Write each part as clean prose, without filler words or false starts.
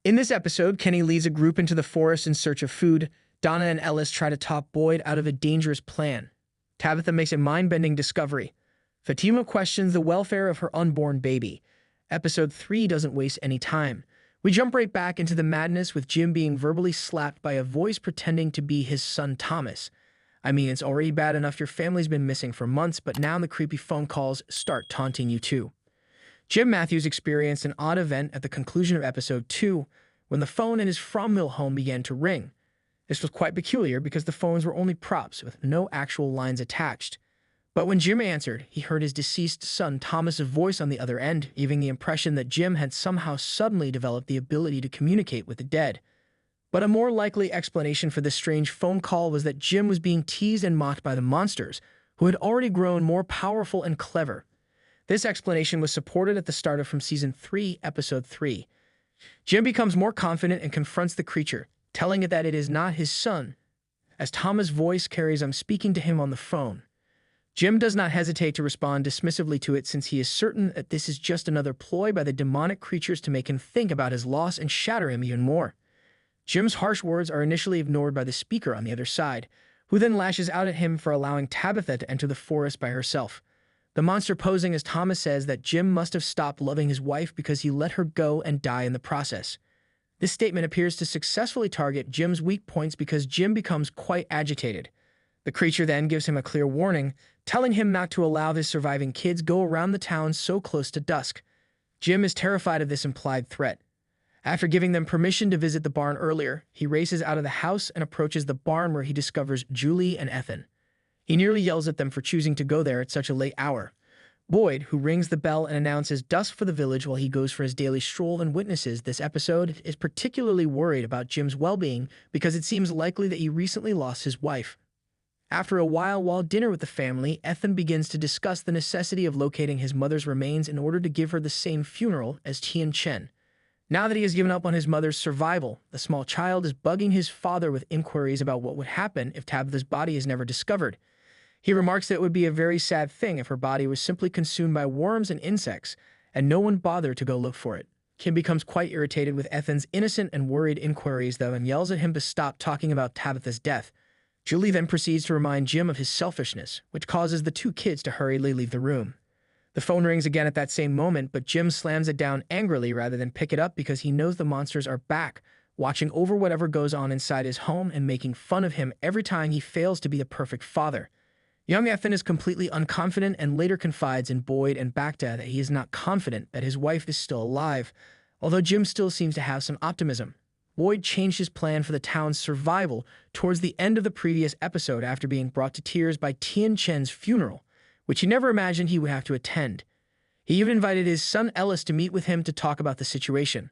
In this episode, Kenny leads a group into the forest in search of food. Donna and Ellis try to talk Boyd out of a dangerous plan. Tabitha makes a mind-bending discovery. Fatima questions the welfare of her unborn baby. Episode 3 doesn't waste any time. We jump right back into the madness with Jim being verbally slapped by a voice pretending to be his son Thomas. I mean, it's already bad enough your family's been missing for months, but now the creepy phone calls start taunting you too. Jim Matthews experienced an odd event at the conclusion of episode 2 when the phone in his Fromville home began to ring. This was quite peculiar because the phones were only props with no actual lines attached. But when Jim answered, he heard his deceased son Thomas's voice on the other end, giving the impression that Jim had somehow suddenly developed the ability to communicate with the dead. But a more likely explanation for this strange phone call was that Jim was being teased and mocked by the monsters, who had already grown more powerful and clever. This explanation was supported at the start of from Season 3, Episode 3. Jim becomes more confident and confronts the creature, telling it that it is not his son. As Thomas' voice carries I'm speaking to him on the phone. Jim does not hesitate to respond dismissively to it since he is certain that this is just another ploy by the demonic creatures to make him think about his loss and shatter him even more. Jim's harsh words are initially ignored by the speaker on the other side, who then lashes out at him for allowing Tabitha to enter the forest by herself. The monster posing as Thomas says that Jim must have stopped loving his wife because he let her go and die in the process. This statement appears to successfully target Jim's weak points because Jim becomes quite agitated. The creature then gives him a clear warning, telling him not to allow his surviving kids go around the town so close to dusk. Jim is terrified of this implied threat. After giving them permission to visit the barn earlier, he races out of the house and approaches the barn where he discovers Julie and Ethan. He nearly yells at them for choosing to go there at such a late hour. Boyd, who rings the bell and announces dusk for the village while he goes for his daily stroll and witnesses this episode, is particularly worried about Jim's well-being because it seems likely that he recently lost his wife. After a while dinner with the family, Ethan begins to discuss the necessity of locating his mother's remains in order to give her the same funeral as Tian Chen. Now that he has given up on his mother's survival, the small child is bugging his father with inquiries about what would happen if Tabitha's body is never discovered. He remarks that it would be a very sad thing if her body was simply consumed by worms and insects, and no one bothered to go look for it. Kim becomes quite irritated with Ethan's innocent and worried inquiries, though, and yells at him to stop talking about Tabitha's death. Julie then proceeds to remind Jim of his selfishness, which causes the two kids to hurriedly leave the room. The phone rings again at that same moment, but Jim slams it down angrily rather than pick it up because he knows the monsters are back, watching over whatever goes on inside his home and making fun of him every time he fails to be the perfect father. Young Ethan is completely unconfident and later confides in Boyd and Bacta that he is not confident that his wife is still alive, although Jim still seems to have some optimism. Boyd changed his plan for the town's survival towards the end of the previous episode after being brought to tears by Tian Chen's funeral, which he never imagined he would have to attend. He even invited his son Ellis to meet with him to talk about the situation.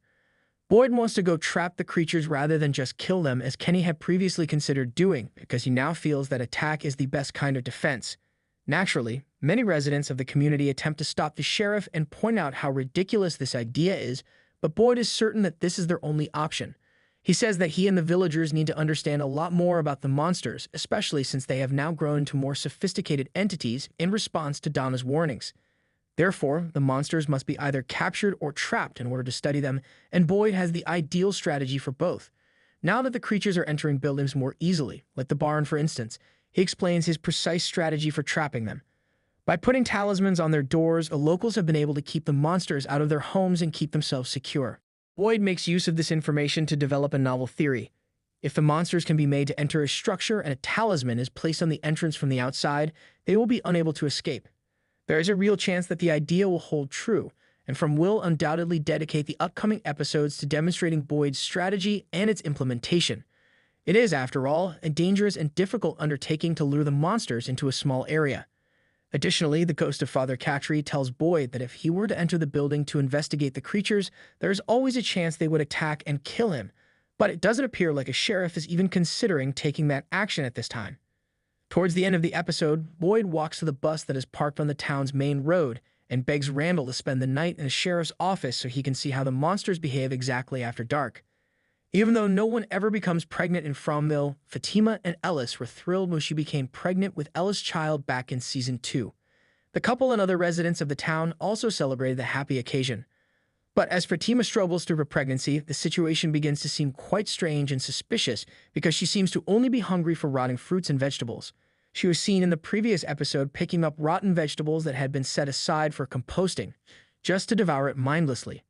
Boyd wants to go trap the creatures rather than just kill them, as Kenny had previously considered doing, because he now feels that attack is the best kind of defense. Naturally, many residents of the community attempt to stop the sheriff and point out how ridiculous this idea is, but Boyd is certain that this is their only option. He says that he and the villagers need to understand a lot more about the monsters, especially since they have now grown into more sophisticated entities in response to Donna's warnings. Therefore, the monsters must be either captured or trapped in order to study them, and Boyd has the ideal strategy for both. Now that the creatures are entering buildings more easily, like the barn for instance, he explains his precise strategy for trapping them. By putting talismans on their doors, the locals have been able to keep the monsters out of their homes and keep themselves secure. Boyd makes use of this information to develop a novel theory. If the monsters can be made to enter a structure and a talisman is placed on the entrance from the outside, they will be unable to escape. There is a real chance that the idea will hold true, and From will undoubtedly dedicate the upcoming episodes to demonstrating Boyd's strategy and its implementation. It is, after all, a dangerous and difficult undertaking to lure the monsters into a small area. Additionally, the ghost of Father Catry tells Boyd that if he were to enter the building to investigate the creatures, there is always a chance they would attack and kill him, but it doesn't appear like a sheriff is even considering taking that action at this time. Towards the end of the episode, Boyd walks to the bus that is parked on the town's main road and begs Randall to spend the night in the sheriff's office so he can see how the monsters behave exactly after dark. Even though no one ever becomes pregnant in Fromville, Fatima and Ellis were thrilled when she became pregnant with Ellis' child back in Season 2. The couple and other residents of the town also celebrated the happy occasion. But as Fatima struggles through her pregnancy, the situation begins to seem quite strange and suspicious because she seems to only be hungry for rotting fruits and vegetables. She was seen in the previous episode picking up rotten vegetables that had been set aside for composting, just to devour it mindlessly.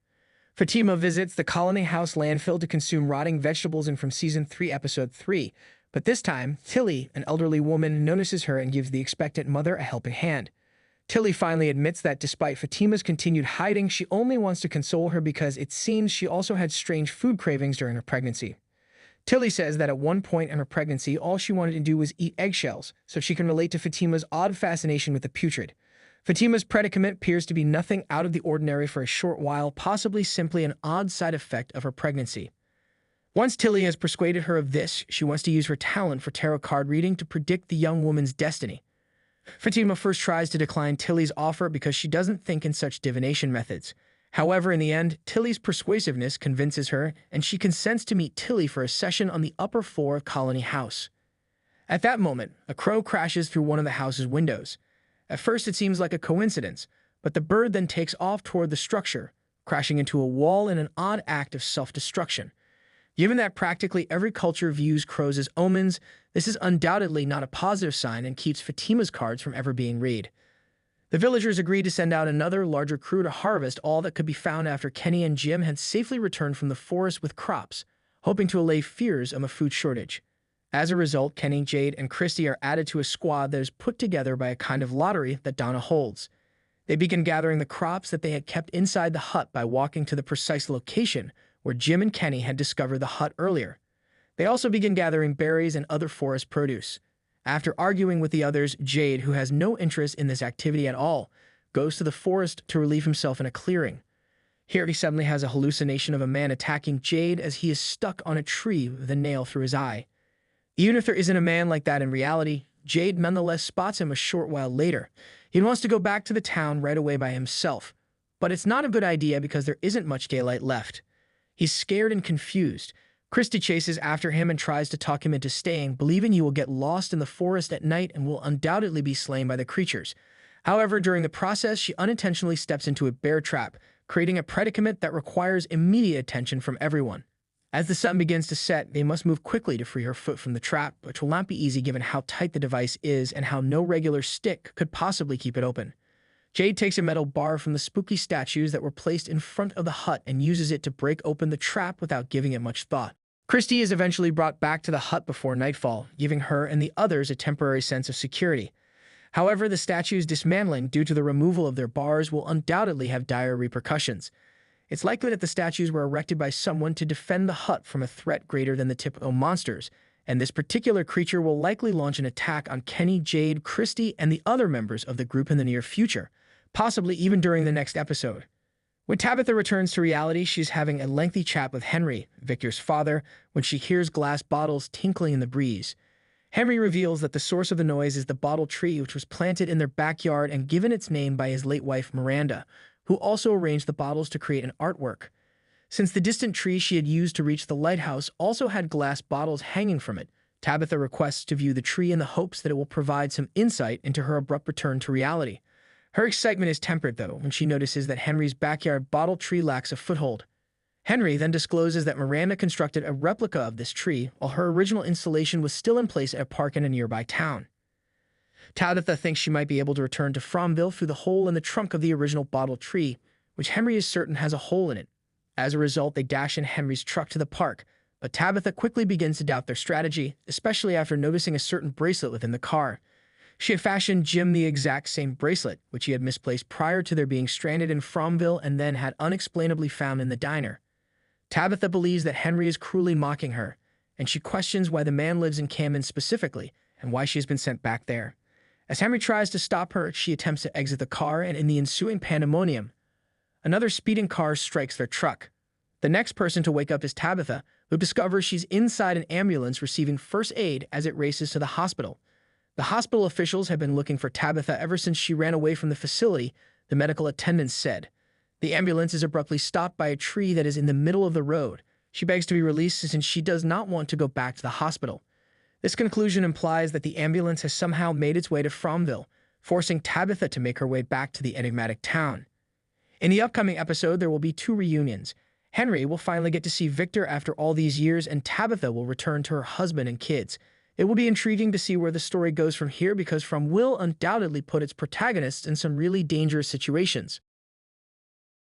Fatima visits the Colony House landfill to consume rotting vegetables in from Season 3, Episode 3, but this time, Tilly, an elderly woman, notices her and gives the expectant mother a helping hand. Tilly finally admits that despite Fatima's continued hiding, she only wants to console her because it seems she also had strange food cravings during her pregnancy. Tilly says that at one point in her pregnancy, all she wanted to do was eat eggshells, so she can relate to Fatima's odd fascination with the putrid. Fatima's predicament appears to be nothing out of the ordinary for a short while, possibly simply an odd side effect of her pregnancy. Once Tilly has persuaded her of this, she wants to use her talent for tarot card reading to predict the young woman's destiny. Fatima first tries to decline Tilly's offer because she doesn't think in such divination methods. However, in the end, Tilly's persuasiveness convinces her, and she consents to meet Tilly for a session on the upper floor of Colony House. At that moment, a crow crashes through one of the house's windows. At first, it seems like a coincidence, but the bird then takes off toward the structure, crashing into a wall in an odd act of self-destruction. Given that practically every culture views crows as omens, this is undoubtedly not a positive sign and keeps Fatima's cards from ever being read. The villagers agreed to send out another, larger crew to harvest all that could be found after Kenny and Jim had safely returned from the forest with crops, hoping to allay fears of a food shortage. As a result, Kenny, Jade, and Christy are added to a squad that is put together by a kind of lottery that Donna holds. They begin gathering the crops that they had kept inside the hut by walking to the precise location where Jim and Kenny had discovered the hut earlier. They also begin gathering berries and other forest produce. After arguing with the others, Jade, who has no interest in this activity at all, goes to the forest to relieve himself in a clearing. Here he suddenly has a hallucination of a man attacking Jade as he is stuck on a tree with a nail through his eye. Even if there isn't a man like that in reality, Jade nonetheless spots him a short while later. He wants to go back to the town right away by himself, but it's not a good idea because there isn't much daylight left. He's scared and confused. Christy chases after him and tries to talk him into staying, believing he will get lost in the forest at night and will undoubtedly be slain by the creatures. However, during the process, she unintentionally steps into a bear trap, creating a predicament that requires immediate attention from everyone. As the sun begins to set, they must move quickly to free her foot from the trap, which will not be easy given how tight the device is and how no regular stick could possibly keep it open. Jade takes a metal bar from the spooky statues that were placed in front of the hut and uses it to break open the trap without giving it much thought. Christy is eventually brought back to the hut before nightfall, giving her and the others a temporary sense of security. However, the statues' dismantling due to the removal of their bars will undoubtedly have dire repercussions. It's likely that the statues were erected by someone to defend the hut from a threat greater than the typical monsters, and this particular creature will likely launch an attack on Kenny, Jade, Christy, and the other members of the group in the near future, possibly even during the next episode. When Tabitha returns to reality, she's having a lengthy chat with Henry, Victor's father, when she hears glass bottles tinkling in the breeze. Henry reveals that the source of the noise is the bottle tree which was planted in their backyard and given its name by his late wife Miranda, who also arranged the bottles to create an artwork. Since the distant tree she had used to reach the lighthouse also had glass bottles hanging from it, Tabitha requests to view the tree in the hopes that it will provide some insight into her abrupt return to reality. Her excitement is tempered, though, when she notices that Henry's backyard bottle tree lacks a foothold. Henry then discloses that Miranda constructed a replica of this tree while her original installation was still in place at a park in a nearby town. Tabitha thinks she might be able to return to Fromville through the hole in the trunk of the original bottle tree, which Henry is certain has a hole in it. As a result, they dash in Henry's truck to the park, but Tabitha quickly begins to doubt their strategy, especially after noticing a certain bracelet within the car. She had fashioned Jim the exact same bracelet, which he had misplaced prior to their being stranded in Fromville and then had unexplainably found in the diner. Tabitha believes that Henry is cruelly mocking her, and she questions why the man lives in Camden specifically and why she has been sent back there. As Henry tries to stop her, she attempts to exit the car, and in the ensuing pandemonium, another speeding car strikes their truck. The next person to wake up is Tabitha, who discovers she's inside an ambulance receiving first aid as it races to the hospital. The hospital officials have been looking for Tabitha ever since she ran away from the facility, the medical attendant said. The ambulance is abruptly stopped by a tree that is in the middle of the road. She begs to be released since she does not want to go back to the hospital. This conclusion implies that the ambulance has somehow made its way to Fromville, forcing Tabitha to make her way back to the enigmatic town. In the upcoming episode, there will be two reunions. Henry will finally get to see Victor after all these years, and Tabitha will return to her husband and kids. It will be intriguing to see where the story goes from here because From will undoubtedly put its protagonists in some really dangerous situations.